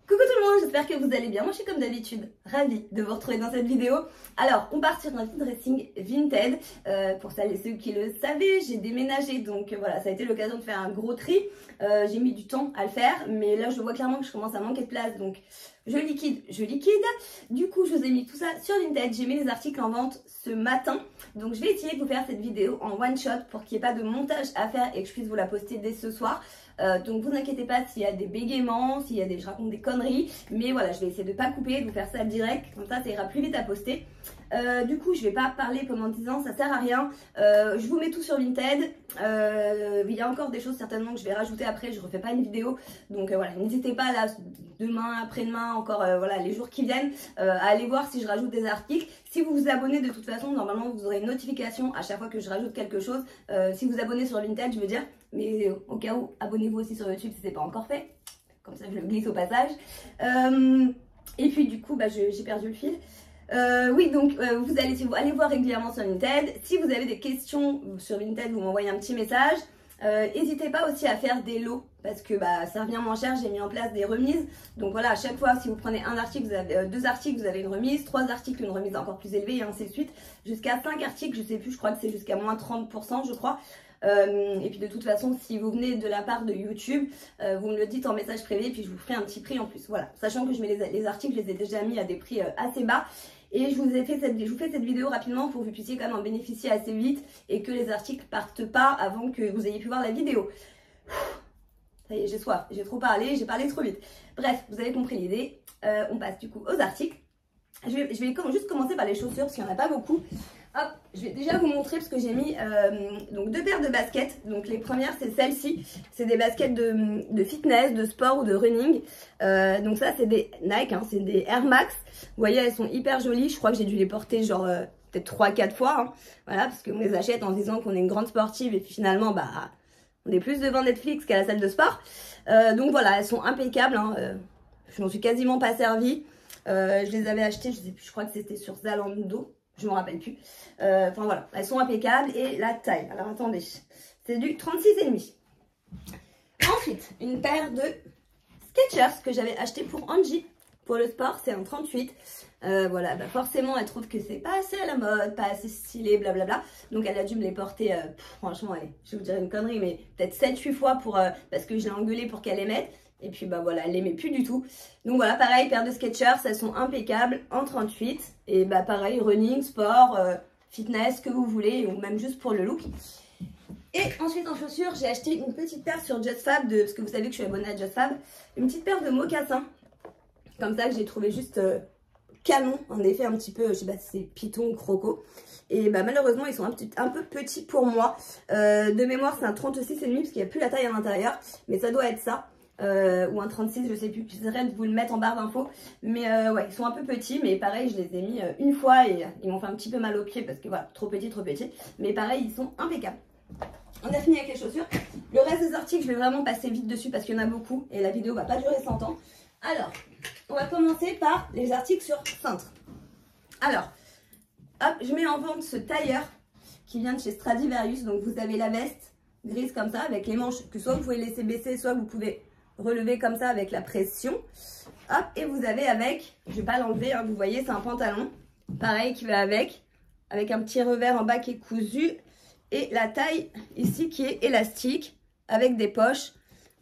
Coucou tout le monde, j'espère que vous allez bien. Moi je suis comme d'habitude ravie de vous retrouver dans cette vidéo. Alors on part sur un petit dressing Vinted. Pour celles et ceux qui le savaient, j'ai déménagé, donc voilà, ça a été l'occasion de faire un gros tri. J'ai mis du temps à le faire, mais là je vois clairement que je commence à manquer de place, donc je liquide. Du coup je vous ai mis tout ça sur Vinted, j'ai mis les articles en vente ce matin. Donc je vais essayer de vous faire cette vidéo en one shot pour qu'il n'y ait pas de montage à faire et que je puisse vous la poster dès ce soir. Donc vous inquiétez pas s'il y a des bégaiements, s'il y a je raconte des conneries, mais voilà, je vais essayer de pas couper, de vous faire ça direct, comme ça ira plus vite à poster. Du coup je vais pas parler comme en disant ça sert à rien. Je vous mets tout sur Vinted. Il y a encore des choses certainement que je vais rajouter après, je refais pas une vidéo, donc voilà, n'hésitez pas là demain, après-demain, encore voilà les jours qui viennent, à aller voir si je rajoute des articles. Si vous vous abonnez, de toute façon normalement vous aurez une notification à chaque fois que je rajoute quelque chose. Si vous abonnez sur Vinted, je veux dire, mais au cas où, abonnez-vous aussi sur YouTube si c'est pas encore fait, comme ça je le glisse au passage. Et puis du coup j'ai perdu le fil. Oui, donc si vous allez voir régulièrement sur Vinted. Si vous avez des questions sur Vinted, vous m'envoyez un petit message. N'hésitez pas aussi à faire des lots, parce que ça revient moins cher. J'ai mis en place des remises, donc voilà, à chaque fois si vous prenez un article, vous avez deux articles, vous avez une remise, trois articles, une remise encore plus élevée, et ainsi de suite, jusqu'à 5 articles, je sais plus, je crois que c'est jusqu'à moins 30%, je crois. Et puis de toute façon, si vous venez de la part de YouTube, vous me le dites en message privé, puis je vous ferai un petit prix en plus. Voilà, sachant que je mets les articles, je les ai déjà mis à des prix assez bas. Et je vous fais cette vidéo rapidement pour que vous puissiez quand même en bénéficier assez vite et que les articles partent pas avant que vous ayez pu voir la vidéo. Ça y est, j'ai soif, j'ai trop parlé, j'ai parlé trop vite. Bref, vous avez compris l'idée. On passe du coup aux articles. Je vais juste commencer par les chaussures parce qu'il n'y en a pas beaucoup. Hop, je vais déjà vous montrer parce que j'ai mis donc deux paires de baskets. Donc les premières c'est celles-ci, c'est des baskets de fitness, de sport ou de running. Donc ça c'est des Nike, hein, c'est des Air Max. Vous voyez, elles sont hyper jolies. Je crois que j'ai dû les porter genre peut-être 3-4 fois. Hein. Voilà, parce qu'on les achète en disant qu'on est une grande sportive et puis finalement on est plus devant Netflix qu'à la salle de sport. Donc voilà, elles sont impeccables. Hein. Je m'en suis quasiment pas servie. Je les avais achetées, je sais plus, je crois que c'était sur Zalando. Je me rappelle plus. Enfin voilà, elles sont impeccables. Et la taille, alors attendez, c'est du 36,5. Ensuite, une paire de Skechers que j'avais acheté pour Angie. Pour le sport, c'est un 38. Voilà, forcément, elle trouve que c'est pas assez à la mode, pas assez stylé, blablabla. Donc elle a dû me les porter, franchement, allez, je vais vous dire une connerie, mais peut-être 7-8 fois parce que je l'ai engueulée pour qu'elle les mette. Et puis voilà, elle l'aimait plus du tout. Donc voilà, pareil, paire de Skechers, elles sont impeccables en 38. Et pareil, running, sport, fitness, que vous voulez, ou même juste pour le look. Et ensuite en chaussures, j'ai acheté une petite paire sur JustFab, parce que vous savez que je suis abonnée à JustFab. Une petite paire de mocassins, comme ça que j'ai trouvé juste canon, en effet un petit peu, je sais pas si c'est python ou croco. Et malheureusement ils sont un peu petits pour moi. De mémoire c'est un 36,5 parce qu'il n'y a plus la taille à l'intérieur, mais ça doit être ça. Ou un 36, je sais plus, j'essaierai de vous le mettre en barre d'infos, mais ouais, ils sont un peu petits, mais pareil, je les ai mis une fois et ils m'ont fait un petit peu mal aux pieds parce que voilà, trop petits, mais pareil, ils sont impeccables. On a fini avec les chaussures. Le reste des articles, je vais vraiment passer vite dessus parce qu'il y en a beaucoup et la vidéo va pas durer 100 ans. Alors, on va commencer par les articles sur cintre. Alors, hop, je mets en vente ce tailleur qui vient de chez Stradivarius, donc vous avez la veste grise comme ça avec les manches que soit vous pouvez laisser baisser, soit vous pouvez relever comme ça avec la pression. Hop, et vous avez avec, je vais pas l'enlever, hein, vous voyez, c'est un pantalon. Pareil qui va avec un petit revers en bas qui est cousu. Et la taille ici qui est élastique avec des poches.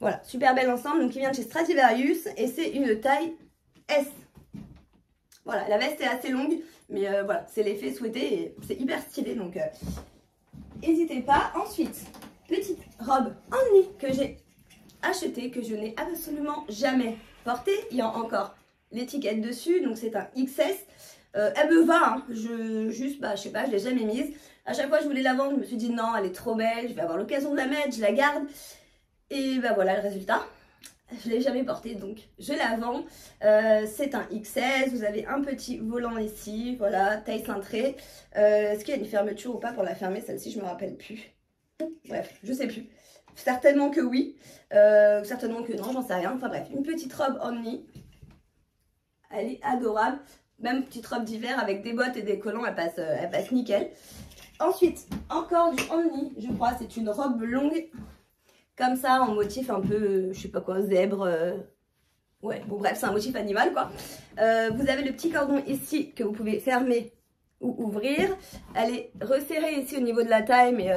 Voilà, super bel ensemble. Donc il vient de chez Stradivarius et c'est une taille S. Voilà, la veste est assez longue, mais voilà, c'est l'effet souhaité et c'est hyper stylé. Donc n'hésitez pas. Ensuite, petite robe en nid que j'ai acheté, que je n'ai absolument jamais porté. Il y a encore l'étiquette dessus, donc c'est un XS. Elle me va, hein. Je sais pas, je l'ai jamais mise. À chaque fois je voulais la vendre, je me suis dit non, elle est trop belle, je vais avoir l'occasion de la mettre, je la garde. Et voilà le résultat. Je l'ai jamais portée, donc je la vends. C'est un XS, vous avez un petit volant ici, voilà, taille cintrée. Est-ce qu'il y a une fermeture ou pas pour la fermer? Celle-ci, je me rappelle plus. Bref, je sais plus. Certainement que oui, certainement que non, j'en sais rien. Enfin bref, une petite robe omni. Elle est adorable. Même petite robe d'hiver avec des bottes et des collants, elle passe nickel. Ensuite, encore du omni, je crois. C'est une robe longue, comme ça, en motif un peu, je sais pas quoi, zèbre, Ouais, bon bref, c'est un motif animal quoi. Vous avez le petit cordon ici que vous pouvez fermer ou ouvrir. Elle est resserrée ici au niveau de la taille, mais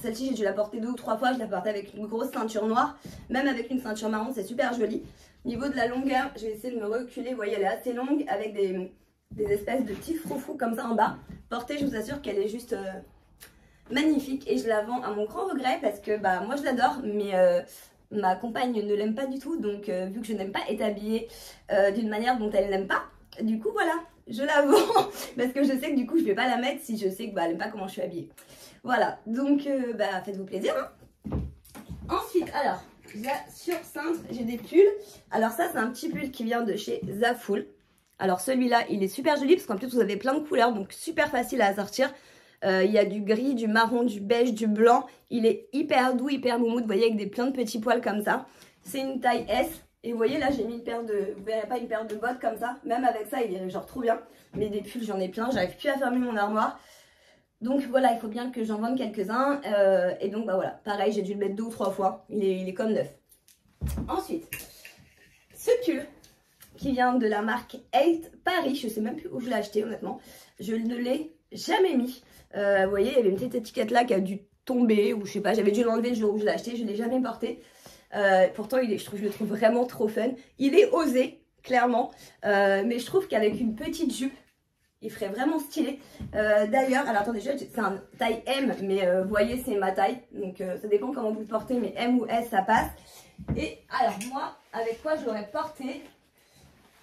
celle-ci j'ai dû la porter 2 ou 3 fois. Je la portais avec une grosse ceinture noire, même avec une ceinture marron, c'est super joli. Au niveau de la longueur, je vais essayer de me reculer. Vous voyez, elle est assez longue avec des espèces de petits froufrous comme ça en bas. Portée, je vous assure qu'elle est juste magnifique et je la vends à mon grand regret parce que bah moi je l'adore, mais ma compagne ne l'aime pas du tout. Donc vu que je n'aime pas être habillée d'une manière dont elle n'aime pas, du coup voilà, je la vends parce que je sais que du coup je vais pas la mettre si je sais que bah, elle n'aime pas comment je suis habillée. Voilà, donc bah faites-vous plaisir hein. Ensuite, alors là sur cintre, j'ai des pulls. Alors ça c'est un petit pull qui vient de chez Zaful. Alors celui-là il est super joli parce qu'en plus vous avez plein de couleurs, donc super facile à assortir. Il y a du gris, du marron, du beige, du blanc. Il est hyper doux, hyper moumoute. Vous voyez, avec des plein de petits poils comme ça. C'est une taille S. Et vous voyez, là, j'ai mis une paire de... Vous verrez pas, une paire de bottes comme ça. Même avec ça, il est genre trop bien. Mais des pulls, j'en ai plein. J'arrive plus à fermer mon armoire. Donc voilà, il faut bien que j'en vende quelques-uns. Et donc, bah voilà. Pareil, j'ai dû le mettre 2 ou 3 fois. Il est comme neuf. Ensuite, ce pull qui vient de la marque 8 Paris. Je sais même plus où je l'ai acheté, honnêtement. Je ne l'ai jamais mis. Vous voyez, il y avait une petite étiquette là qui a dû tomber, ou je sais pas, j'avais dû l'enlever le jour où je l'ai acheté, je ne l'ai jamais porté. Pourtant, je le trouve vraiment trop fun. Il est osé, clairement, mais je trouve qu'avec une petite jupe, il ferait vraiment stylé. D'ailleurs, alors attendez, c'est un taille M, mais vous voyez, c'est ma taille, donc ça dépend comment vous le portez, mais M ou S, ça passe. Et alors moi, avec quoi je l'aurais porté?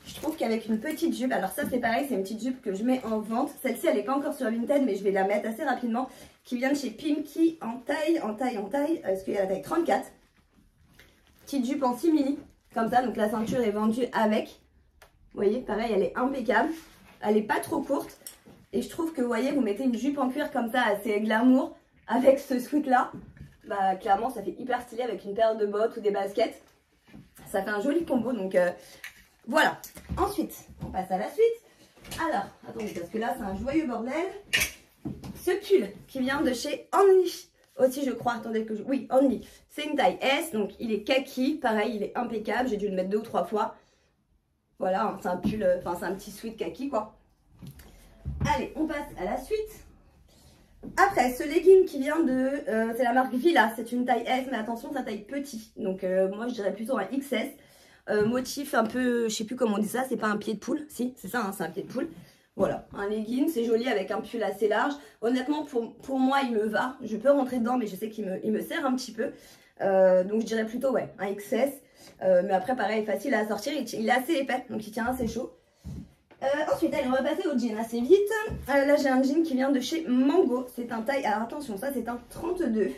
Je trouve qu'avec une petite jupe, alors ça c'est pareil, c'est une petite jupe que je mets en vente. Celle-ci elle n'est pas encore sur Vinted, mais je vais la mettre assez rapidement. Qui vient de chez Pimki en taille, est-ce qu'il y a la taille 34. Petite jupe en simili, comme ça, donc la ceinture est vendue avec. Vous voyez, pareil, elle est impeccable. Elle n'est pas trop courte. Et je trouve que, vous voyez, vous mettez une jupe en cuir comme ça, assez glamour, avec ce sweat là. Bah clairement, ça fait hyper stylé avec une paire de bottes ou des baskets. Ça fait un joli combo, donc... Voilà, ensuite, on passe à la suite. Alors, attendez, parce que là, c'est un joyeux bordel. Ce pull qui vient de chez Only, aussi je crois, attendez que je... Oui, Only, c'est une taille S, donc il est kaki, pareil, il est impeccable, j'ai dû le mettre 2 ou 3 fois. Voilà, c'est un pull, enfin c'est un petit sweat kaki quoi. Allez, on passe à la suite. Après, ce legging qui vient de... c'est la marque Villa, c'est une taille S, mais attention, ça taille petit. Donc moi, je dirais plutôt un XS. Motif un peu, je sais plus comment on dit ça, c'est pas un pied de poule, si c'est ça, hein, c'est un pied de poule. Voilà, un legging, c'est joli avec un pull assez large. Honnêtement, pour moi, il me va. Je peux rentrer dedans, mais je sais qu'il me sert un petit peu. Donc je dirais plutôt, ouais, un XS. Mais après, pareil, facile à sortir. Il est assez épais, donc il tient assez chaud. Ensuite, allez, on va passer au jean assez vite. Là, j'ai un jean qui vient de chez Mango. C'est un taille, alors attention, ça c'est un 32.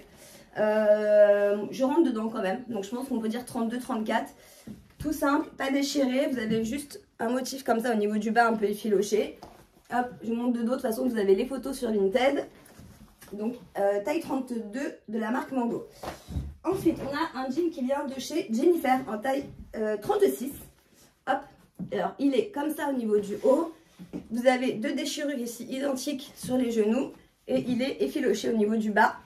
Je rentre dedans quand même, donc je pense qu'on peut dire 32-34. Tout simple, pas déchiré, vous avez juste un motif comme ça au niveau du bas un peu effiloché. Hop, je vous montre de dos, de toute façon vous avez les photos sur Vinted. Donc taille 32 de la marque Mango. Ensuite, on a un jean qui vient de chez Jennifer en taille 36. Hop, alors il est comme ça au niveau du haut. Vous avez 2 déchirures ici identiques sur les genoux. Et il est effiloché au niveau du bas.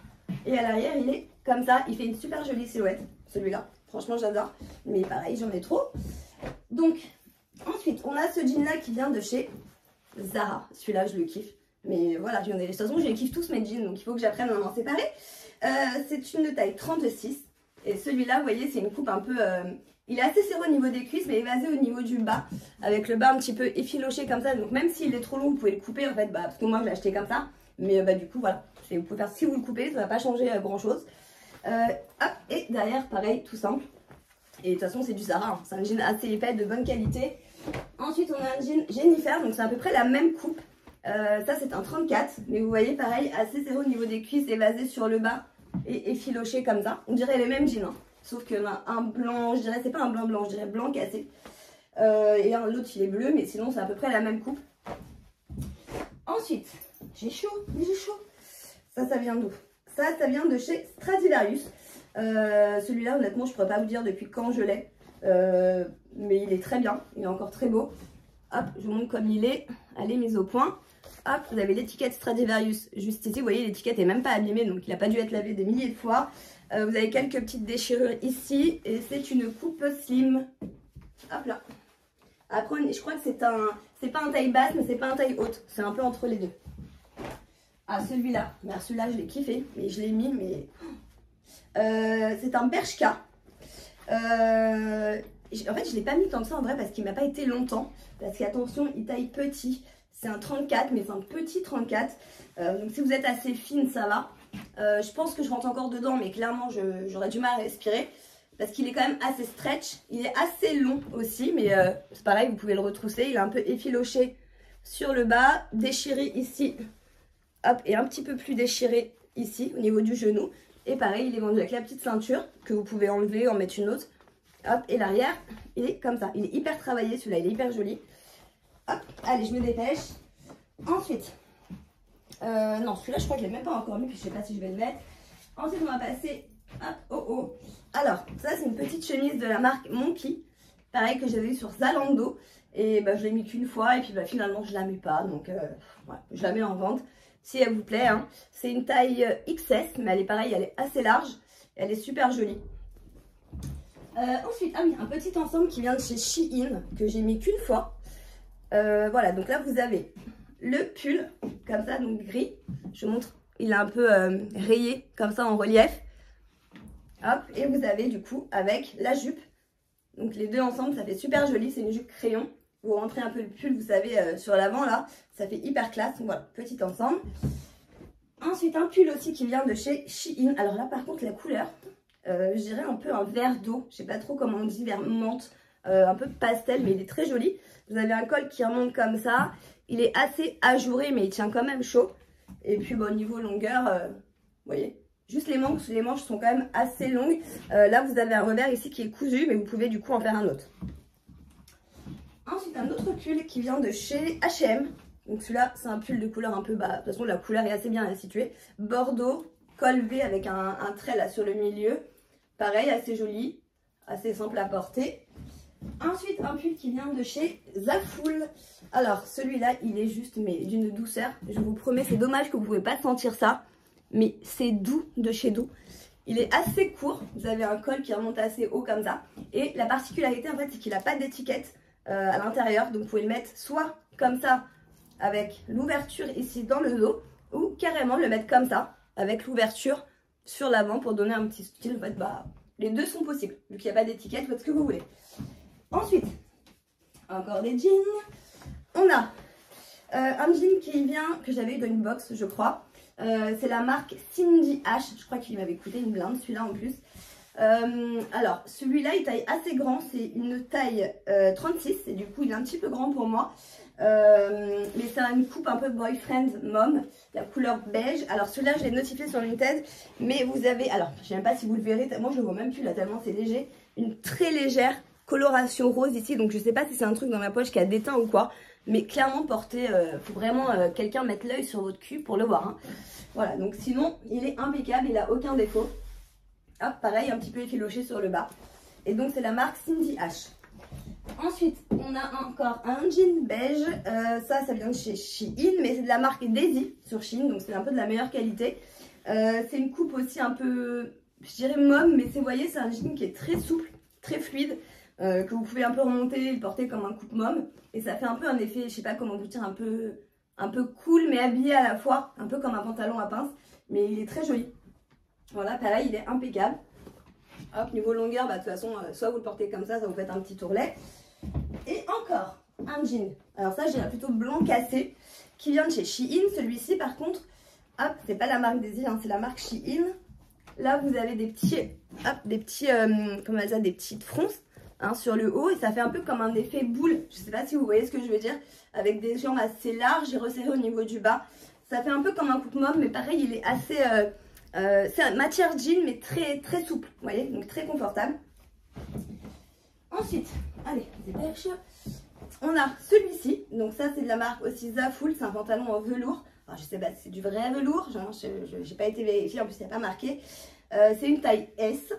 Et à l'arrière, il est comme ça. Il fait une super jolie silhouette, celui-là. Franchement, j'adore. Mais pareil, j'en ai trop. Donc, ensuite, on a ce jean-là qui vient de chez Zara. Celui-là, je le kiffe. Mais voilà, de toute façon, je les kiffe tous mes jeans. Donc, il faut que j'apprenne à m'en séparer. C'est une taille 36. Et celui-là, vous voyez, c'est une coupe un peu... il est assez serré au niveau des cuisses, mais évasé au niveau du bas. Avec le bas un petit peu effiloché comme ça. Donc, même s'il est trop long, vous pouvez le couper, en fait. Bah, parce que moi, je l'ai acheté comme ça. Mais bah, du coup, voilà. Vous pouvez faire, si vous le coupez, ça ne va pas changer grand-chose. Hop, et derrière, pareil, tout simple. Et de toute façon, c'est du Zara, hein. C'est un jean assez épais, de bonne qualité. Ensuite, on a un jean Jennifer, donc c'est à peu près la même coupe. Ça, c'est un 34, mais vous voyez, pareil, assez serré au niveau des cuisses, évasé sur le bas et effiloché comme ça. On dirait les mêmes jeans, hein. Sauf que un blanc, je dirais, c'est pas un blanc, je dirais blanc cassé. Et l'autre, il est bleu, mais sinon, c'est à peu près la même coupe. Ensuite, j'ai chaud. Ça vient d'où? Ça vient de chez Stradivarius. Celui-là, honnêtement, je ne pourrais pas vous dire depuis quand je l'ai. Mais il est très bien. Il est encore très beau. Hop, je vous montre comme il est. Allez, mise au point. Hop, vous avez l'étiquette Stradivarius juste ici. Vous voyez, l'étiquette n'est même pas abîmée, donc il n'a pas dû être lavé des milliers de fois. Vous avez quelques petites déchirures ici. Et c'est une coupe slim. Hop là. Après, je crois que c'est pas un taille basse, mais c'est pas un taille haute. C'est un peu entre les deux. Ah, celui-là. Celui-là, je l'ai kiffé. Mais je l'ai mis, mais... c'est un Bershka. En fait, je l'ai pas mis tant que ça en vrai parce qu'il m'a pas été longtemps. Parce qu'attention, il taille petit. C'est un 34, mais c'est un petit 34. Donc si vous êtes assez fine, ça va. Je pense que je rentre encore dedans, mais clairement, j'aurais du mal à respirer. Parce qu'il est quand même assez stretch. Il est assez long aussi, mais c'est pareil, vous pouvez le retrousser. Il est un peu effiloché sur le bas, déchiré ici. Hop, et un petit peu plus déchiré ici, au niveau du genou. Et pareil, il est vendu avec la petite ceinture, que vous pouvez enlever, en mettre une autre. Hop, et l'arrière, il est comme ça. Il est hyper travaillé, celui-là, il est hyper joli. Hop, allez, je me dépêche. Ensuite, non, celui-là, je crois que je ne l'ai même pas encore mis, puis je ne sais pas si je vais le mettre. Ensuite, on va passer, hop, oh. Alors, ça, c'est une petite chemise de la marque Monkey. Pareil, que j'avais eu sur Zalando. Et bah, je l'ai mis qu'une fois, et puis bah, finalement, je ne la mets pas. Donc, ouais, je la mets en vente, si elle vous plaît. Hein. C'est une taille XS, mais elle est pareille, elle est assez large. Elle est super jolie. Ensuite, ah oui, un petit ensemble qui vient de chez Shein, que j'ai mis qu'une fois. Voilà, donc là, vous avez le pull, comme ça, donc gris. Je vous montre, il est un peu rayé, comme ça, en relief. Hop, et vous avez du coup, avec la jupe. Donc les deux ensemble, ça fait super joli, c'est une jupe crayon. Vous rentrez un peu le pull, vous savez, sur l'avant, là. Ça fait hyper classe, donc voilà, petit ensemble. Ensuite, un pull aussi qui vient de chez Shein. Alors là, par contre, la couleur... je dirais un peu un vert d'eau, je sais pas trop comment on dit, vert menthe, un peu pastel, mais il est très joli. Vous avez un col qui remonte comme ça, il est assez ajouré, mais il tient quand même chaud. Et puis bon, au niveau longueur, vous voyez, juste les manches sont quand même assez longues. Là, vous avez un revers ici qui est cousu, mais vous pouvez du coup en faire un autre. Ensuite, un autre pull qui vient de chez H&M. Donc celui-là, c'est un pull de couleur un peu, de toute façon, la couleur est assez bien située. Bordeaux, col V avec un trait là sur le milieu. Pareil, assez joli, assez simple à porter. Ensuite, un pull qui vient de chez Zaful. Alors, celui-là, il est juste, mais d'une douceur. Je vous promets, c'est dommage que vous ne pouvez pas sentir ça. Mais c'est doux de chez doux. Il est assez court. Vous avez un col qui remonte assez haut comme ça. Et la particularité, en fait, c'est qu'il n'a pas d'étiquette à l'intérieur. Donc, vous pouvez le mettre soit comme ça, avec l'ouverture ici dans le dos. Ou carrément le mettre comme ça, avec l'ouverture sur l'avant pour donner un petit style. En fait, bah, les deux sont possibles, vu qu'il n'y a pas d'étiquette, faites ce que vous voulez. Ensuite, encore des jeans. On a un jean qui vient, que j'avais eu dans une box, je crois. C'est la marque Cindy H. Je crois qu'il m'avait coûté une blinde, celui-là en plus. Alors, celui-là, il taille assez grand. C'est une taille 36. Et du coup, il est un petit peu grand pour moi. Mais c'est une coupe un peu boyfriend mom, la couleur beige. Alors celui-là je l'ai notifié sur Vinted, mais vous avez, alors je sais même pas si vous le verrez, moi je le vois même plus là tellement c'est léger, une très légère coloration rose ici. Donc je sais pas si c'est un truc dans ma poche qui a déteint ou quoi, mais clairement porté, faut vraiment quelqu'un mettre l'œil sur votre cul pour le voir, hein. Voilà, donc sinon il est impeccable, il a aucun défaut. Hop, pareil, un petit peu effiloché sur le bas. Et donc c'est la marque Cindy H. Ensuite, on a encore un jean beige. Ça vient de chez Shein, mais c'est de la marque Daisy sur Shein, donc c'est un peu de la meilleure qualité. C'est une coupe aussi un peu, je dirais mom, mais vous voyez, c'est un jean qui est très souple, très fluide, que vous pouvez un peu remonter, le porter comme un coupe mom. Et ça fait un peu un effet, je sais pas comment vous dire, un peu cool, mais habillé à la fois, un peu comme un pantalon à pince. Mais il est très joli. Voilà, pareil, il est impeccable. Hop, niveau longueur, bah, de toute façon, soit vous le portez comme ça vous faites un petit tourlet. Et encore un jean. Alors ça, je dirais plutôt blanc cassé, qui vient de chez Shein. Celui-ci, par contre, hop, c'est pas la marque Daisy, hein, c'est la marque Shein. Là, vous avez des petits, comment dire, des petites fronces hein, sur le haut. Et ça fait un peu comme un effet boule. Je sais pas si vous voyez ce que je veux dire. Avec des jambes assez larges et resserrées au niveau du bas. Ça fait un peu comme un coupe-mom, mais pareil, il est assez... c'est un matière jean, mais très, très souple. Vous voyez, donc très confortable. Ensuite, allez, dépêche. On a celui-ci. Donc ça, c'est de la marque aussi Zaful. C'est un pantalon en velours. Alors, je sais pas si c'est du vrai velours. Je n'ai pas été vérifiée. En plus, il n'y a pas marqué. C'est une taille S.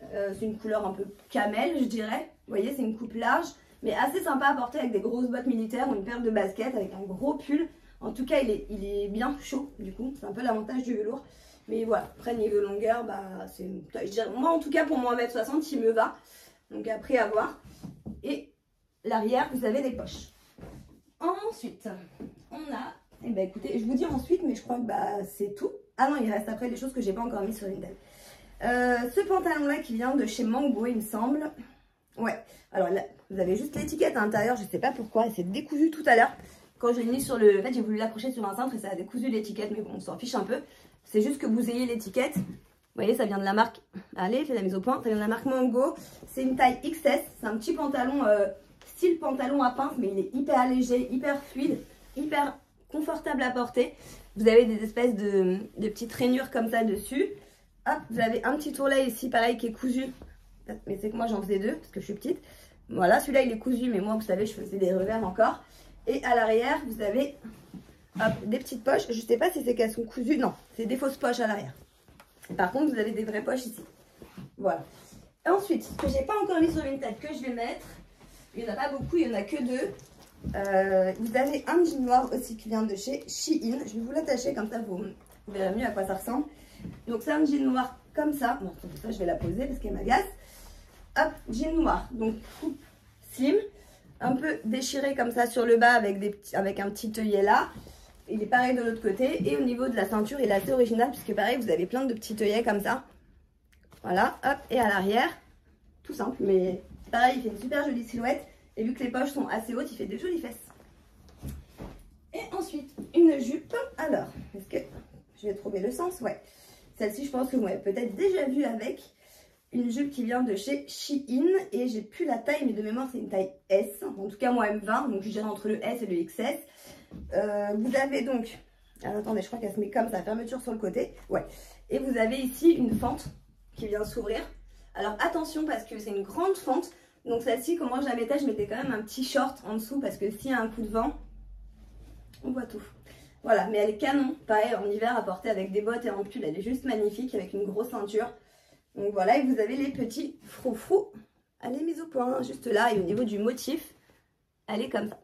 C'est une couleur un peu camel, je dirais. Vous voyez, c'est une coupe large, mais assez sympa à porter avec des grosses bottes militaires ou une paire de baskets avec un gros pull. En tout cas, il est bien chaud, du coup. C'est un peu l'avantage du velours. Mais voilà, après, niveau longueur, bah, c'est une taille. Je dirais, moi, en tout cas, pour moi, 1m60, il me va. Donc après, à voir. Et l'arrière, vous avez des poches. Ensuite, on a, eh ben écoutez, je vous dis ensuite, mais je crois que bah, c'est tout. Ah non, il reste après des choses que j'ai pas encore mis sur Vinted. Ce pantalon-là qui vient de chez Mango, il me semble. Ouais, alors là, vous avez juste l'étiquette à l'intérieur, je sais pas pourquoi, elle s'est décousue tout à l'heure. Quand je l'ai mis sur le... En fait, j'ai voulu l'accrocher sur un cintre et ça a décousu l'étiquette, mais bon, on s'en fiche un peu. C'est juste que vous ayez l'étiquette. Vous voyez, ça vient de la marque... Allez, fais la mise au point. Ça vient de la marque Mango. C'est une taille XS. C'est un petit pantalon, style pantalon à pince, mais il est hyper léger, hyper fluide, hyper confortable à porter. Vous avez des espèces de petites rainures comme ça dessus. Hop, vous avez un petit tourlet ici, pareil, qui est cousu. Mais c'est que moi, j'en faisais deux, parce que je suis petite. Voilà, celui-là, il est cousu, mais moi, vous savez, je faisais des revers encore. Et à l'arrière, vous avez hop, des petites poches. Je ne sais pas si c'est qu'elles sont cousues. Non, c'est des fausses poches à l'arrière. Par contre, vous avez des vraies poches ici. Voilà. Et ensuite, ce que j'ai pas encore mis sur Vinted, que je vais mettre. Il n'y en a pas beaucoup, il n'y en a que deux. Vous avez un jean noir aussi qui vient de chez Shein. Je vais vous l'attacher, comme ça vous verrez mieux à quoi ça ressemble. Donc c'est un jean noir comme ça. Bon, ça je vais la poser parce qu'elle m'agace. Hop, jean noir. Donc coupe slim. Un peu déchiré comme ça sur le bas avec un petit œillet là. Il est pareil de l'autre côté. Et au niveau de la ceinture, il est assez original puisque pareil, vous avez plein de petits œillets comme ça. Voilà, hop, et à l'arrière, tout simple. Mais pareil, il fait une super jolie silhouette. Et vu que les poches sont assez hautes, il fait des jolies fesses. Et ensuite, une jupe. Alors, est-ce que je vais trouver le sens? Ouais. Celle-ci, je pense que vous m'avez peut-être déjà vue avec. Une jupe qui vient de chez Shein et j'ai plus la taille, mais de mémoire c'est une taille S, en tout cas moi M20, donc je dirais entre le S et le XS. Vous avez donc, alors attendez, je crois qu'elle se met comme ça, fermeture sur le côté, ouais. Et vous avez ici une fente qui vient s'ouvrir. Alors attention parce que c'est une grande fente, donc celle-ci, comment je la mettais, je mettais quand même un petit short en dessous parce que s'il y a un coup de vent, on voit tout. Voilà, mais elle est canon, pareil en hiver à porter avec des bottes et en pull, elle est juste magnifique avec une grosse ceinture. Donc voilà, et vous avez les petits froufrous. Elle est mise au point, juste là. Et au niveau du motif, elle est comme ça.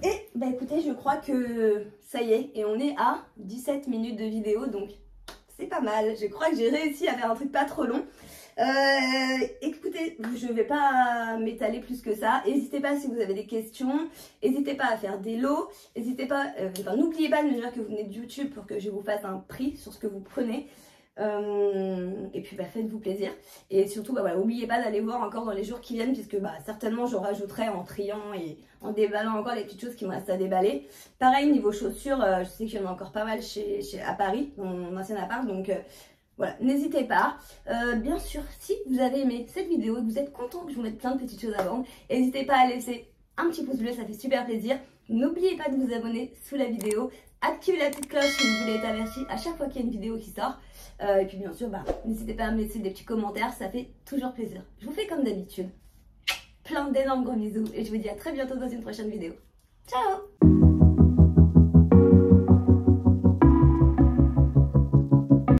Et bah écoutez, je crois que ça y est. Et on est à 17 minutes de vidéo, donc c'est pas mal. Je crois que j'ai réussi à faire un truc pas trop long. Écoutez, je ne vais pas m'étaler plus que ça. N'hésitez pas si vous avez des questions. N'hésitez pas à faire des lots. N'hésitez pas, enfin, n'oubliez pas de me dire que vous venez de YouTube pour que je vous fasse un prix sur ce que vous prenez. Et puis bah, faites-vous plaisir et surtout bah, voilà, n'oubliez pas d'aller voir encore dans les jours qui viennent puisque bah, certainement je rajouterai en triant et en déballant encore les petites choses qui me restent à déballer. Pareil niveau chaussures, je sais qu'il y en a encore pas mal à Paris, dans mon ancien appart, donc voilà, n'hésitez pas. Bien sûr, si vous avez aimé cette vidéo et que vous êtes content que je vous mette plein de petites choses à vendre, n'hésitez pas à laisser un petit pouce bleu, ça fait super plaisir. N'oubliez pas de vous abonner sous la vidéo, activez la petite cloche si vous voulez être averti à chaque fois qu'il y a une vidéo qui sort. Et puis bien sûr, bah, n'hésitez pas à me laisser des petits commentaires, ça fait toujours plaisir. Je vous fais comme d'habitude. Plein d'énormes gros bisous et je vous dis à très bientôt dans une prochaine vidéo. Ciao!